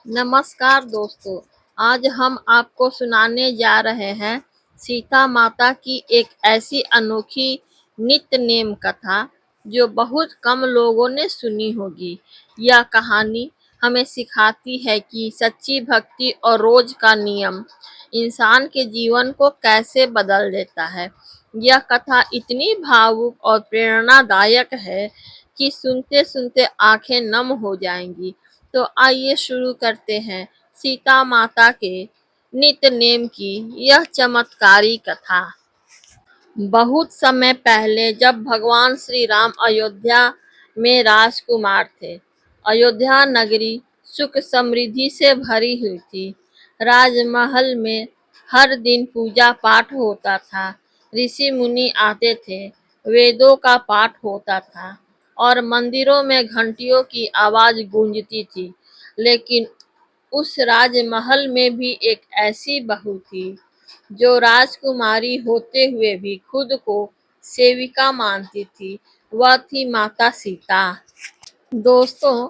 नमस्कार दोस्तों। आज हम आपको सुनाने जा रहे हैं सीता माता की एक ऐसी अनोखी नित्य नेम कथा जो बहुत कम लोगों ने सुनी होगी। यह कहानी हमें सिखाती है कि सच्ची भक्ति और रोज का नियम इंसान के जीवन को कैसे बदल देता है। यह कथा इतनी भावुक और प्रेरणादायक है कि सुनते सुनते आंखें नम हो जाएंगी। तो आइए शुरू करते हैं सीता माता के नित्य नेम की यह चमत्कारी कथा। बहुत समय पहले जब भगवान श्री राम अयोध्या में राजकुमार थे, अयोध्या नगरी सुख समृद्धि से भरी हुई थी। राजमहल में हर दिन पूजा पाठ होता था, ऋषि मुनि आते थे, वेदों का पाठ होता था और मंदिरों में घंटियों की आवाज गूंजती थी। लेकिन उस राजमहल में भी एक ऐसी बहू थी जो राजकुमारी होते हुए भी खुद को सेविका मानती थी। वह थी माता सीता। दोस्तों,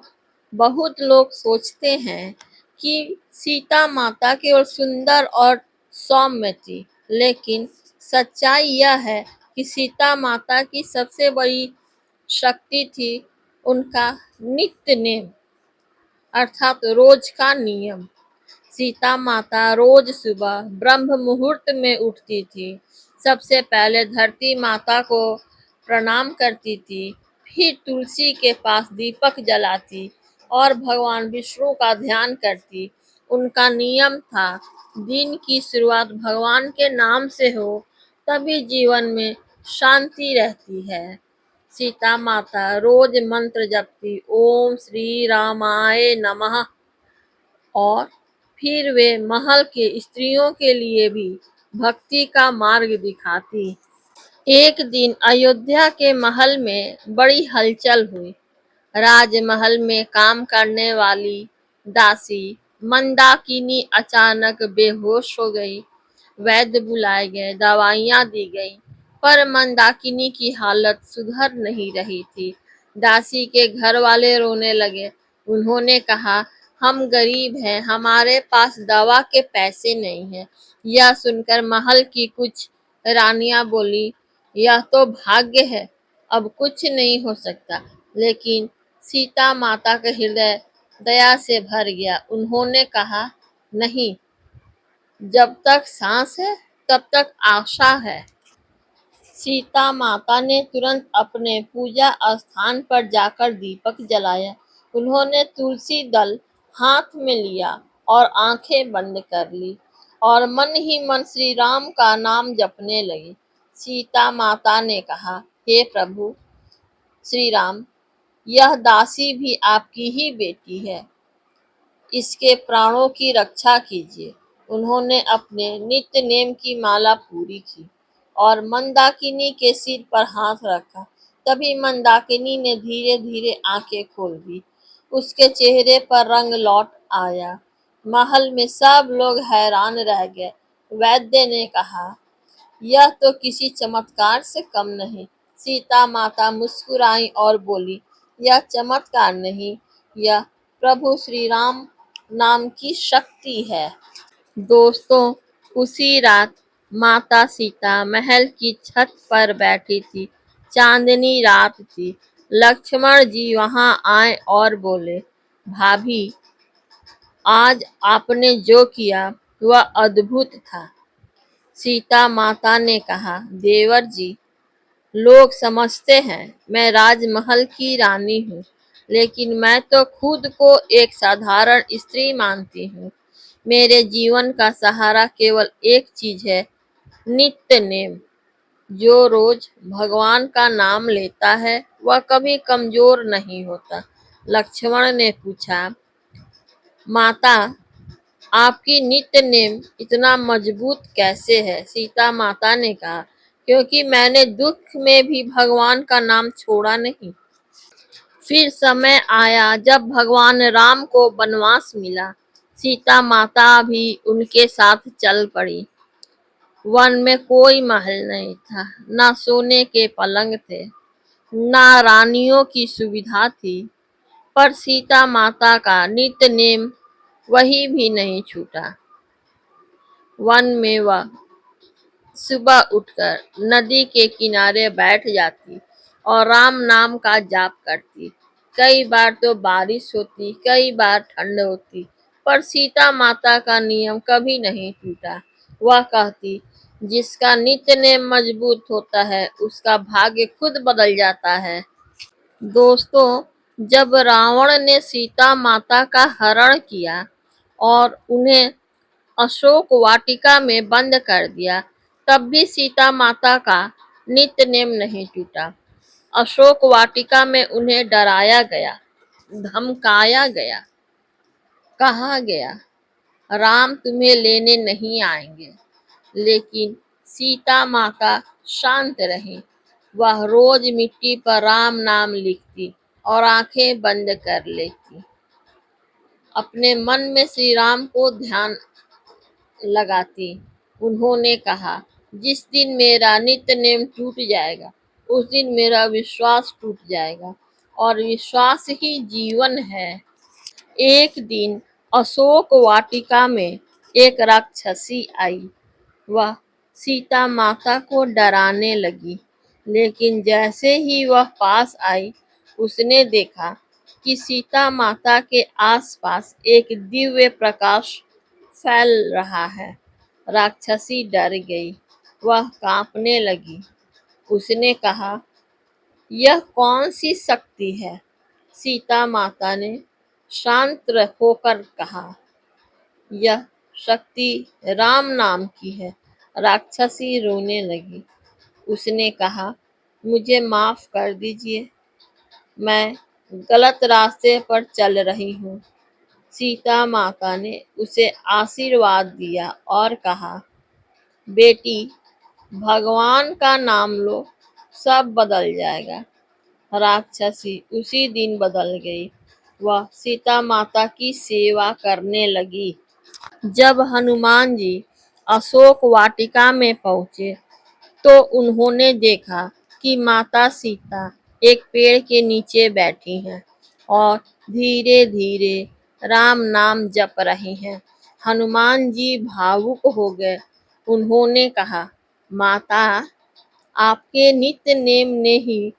बहुत लोग सोचते हैं कि सीता माता केवल सुंदर और सौम्य थी, लेकिन सच्चाई यह है कि सीता माता की सबसे बड़ी शक्ति थी उनका नित्य नेम, अर्थात रोज का नियम। सीता माता रोज सुबह ब्रह्म मुहूर्त में उठती थी। सबसे पहले धरती माता को प्रणाम करती थी, फिर तुलसी के पास दीपक जलाती और भगवान विष्णु का ध्यान करती। उनका नियम था, दिन की शुरुआत भगवान के नाम से हो, तभी जीवन में शांति रहती है। सीता माता रोज मंत्र जपती, ओम श्री रामाय नमः, और फिर वे महल के स्त्रियों के लिए भी भक्ति का मार्ग दिखाती। एक दिन अयोध्या के महल में बड़ी हलचल हुई। राजमहल में काम करने वाली दासी मंदाकिनी अचानक बेहोश हो गई। वैद्य बुलाए गए, दवाइयां दी गईं, पर मंदाकिनी की हालत सुधर नहीं रही थी। दासी के घर वाले रोने लगे। उन्होंने कहा, हम गरीब हैं, हमारे पास दवा के पैसे नहीं हैं। यह सुनकर महल की कुछ रानियां बोली, यह तो भाग्य है, अब कुछ नहीं हो सकता। लेकिन सीता माता का हृदय दया से भर गया। उन्होंने कहा, नहीं, जब तक सांस है तब तक आशा है। सीता माता ने तुरंत अपने पूजा स्थान पर जाकर दीपक जलाया। उन्होंने तुलसी दल हाथ में लिया और आंखें बंद कर ली और मन ही मन श्री राम का नाम जपने लगी। सीता माता ने कहा, हे प्रभु श्री राम, यह दासी भी आपकी ही बेटी है, इसके प्राणों की रक्षा कीजिए। उन्होंने अपने नित्य नेम की माला पूरी की और मंदाकिनी के सिर पर हाथ रखा। तभी मंदाकिनी ने धीरे धीरे आंखें खोल दी। उसके चेहरे पर रंग लौट आया। महल में सब लोग हैरान रह गए। वैद्य ने कहा, यह तो किसी चमत्कार से कम नहीं। सीता माता मुस्कुराई और बोली, यह चमत्कार नहीं, यह प्रभु श्री राम नाम की शक्ति है। दोस्तों, उसी रात माता सीता महल की छत पर बैठी थी। चांदनी रात थी। लक्ष्मण जी वहां आए और बोले, भाभी, आज आपने जो किया वह अद्भुत था। सीता माता ने कहा, देवर जी, लोग समझते हैं मैं राजमहल की रानी हूँ, लेकिन मैं तो खुद को एक साधारण स्त्री मानती हूँ। मेरे जीवन का सहारा केवल एक चीज है, नित्य नेम। जो रोज भगवान का नाम लेता है वह कभी कमजोर नहीं होता। लक्ष्मण ने पूछा, माता, आपकी नित्य नेम इतना मजबूत कैसे है? सीता माता ने कहा, क्योंकि मैंने दुख में भी भगवान का नाम छोड़ा नहीं। फिर समय आया जब भगवान राम को वनवास मिला। सीता माता भी उनके साथ चल पड़ी। वन में कोई महल नहीं था, ना सोने के पलंग थे, ना रानियों की सुविधा थी, पर सीता माता का नित्य नेम वही भी नहीं छूटा। वन में वह सुबह उठकर नदी के किनारे बैठ जाती और राम नाम का जाप करती। कई बार तो बारिश होती, कई बार ठंड होती, पर सीता माता का नियम कभी नहीं टूटा। वह कहती, जिसका नित्य नेम मजबूत होता है उसका भाग्य खुद बदल जाता है। दोस्तों, जब रावण ने सीता माता का हरण किया और उन्हें अशोक वाटिका में बंद कर दिया, तब भी सीता माता का नित्य नेम नहीं टूटा। अशोक वाटिका में उन्हें डराया गया, धमकाया गया, कहा गया, राम तुम्हें लेने नहीं आएंगे। लेकिन सीता माता शांत रही। वह रोज मिट्टी पर राम नाम लिखती और आंखें बंद कर लेती। अपने मन में श्री राम को ध्यान लगाती। उन्होंने कहा, जिस दिन मेरा नित्य नेम टूट जाएगा, उस दिन मेरा विश्वास टूट जाएगा और विश्वास ही जीवन है। एक दिन अशोक वाटिका में एक राक्षसी आई। वह सीता माता को डराने लगी, लेकिन जैसे ही वह पास आई, उसने देखा कि सीता माता के आसपास एक दिव्य प्रकाश फैल रहा है। राक्षसी डर गई, वह कांपने लगी। उसने कहा, यह कौन सी शक्ति है? सीता माता ने शांत होकर कहा, यह शक्ति राम नाम की है। राक्षसी रोने लगी। उसने कहा, मुझे माफ कर दीजिए, मैं गलत रास्ते पर चल रही हूँ। सीता माता ने उसे आशीर्वाद दिया और कहा, बेटी, भगवान का नाम लो, सब बदल जाएगा। राक्षसी उसी दिन बदल गई। वह सीता माता की सेवा करने लगी। जब हनुमान जी अशोक वाटिका में पहुंचे, तो उन्होंने देखा कि माता सीता एक पेड़ के नीचे बैठी हैं और धीरे धीरे राम नाम जप रही हैं। हनुमान जी भावुक हो गए। उन्होंने कहा, माता, आपके नित्य नेम ने ही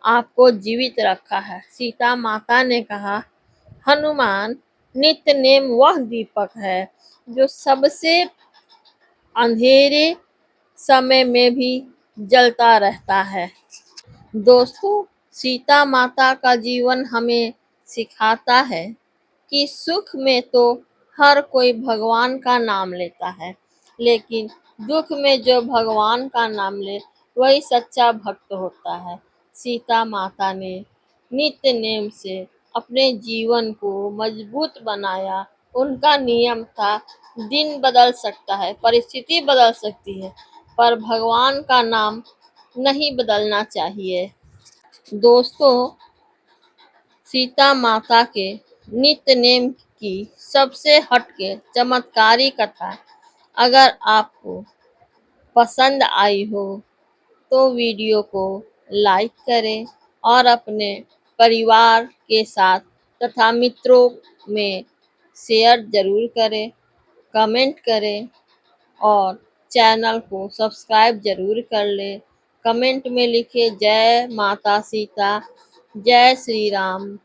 आपको जीवित रखा है। सीता माता ने कहा, हनुमान, नित्य नेम वह दीपक है जो सबसे अंधेरे समय में भी जलता रहता है। दोस्तों, सीता माता का जीवन हमें सिखाता है कि सुख में तो हर कोई भगवान का नाम लेता है, लेकिन दुख में जो भगवान का नाम ले, वही सच्चा भक्त होता है। सीता माता ने नित्य नेम से अपने जीवन को मजबूत बनाया। उनका नियम था, दिन बदल सकता है, परिस्थिति बदल सकती है, पर भगवान का नाम नहीं बदलना चाहिए। दोस्तों, सीता माता के नित्य नेम की सबसे हटके चमत्कारी कथा अगर आपको पसंद आई हो, तो वीडियो को लाइक करें और अपने परिवार के साथ तथा मित्रों में शेयर जरूर करें, कमेंट करें और चैनल को सब्सक्राइब जरूर कर लें। कमेंट में लिखें, जय माता सीता, जय श्री राम।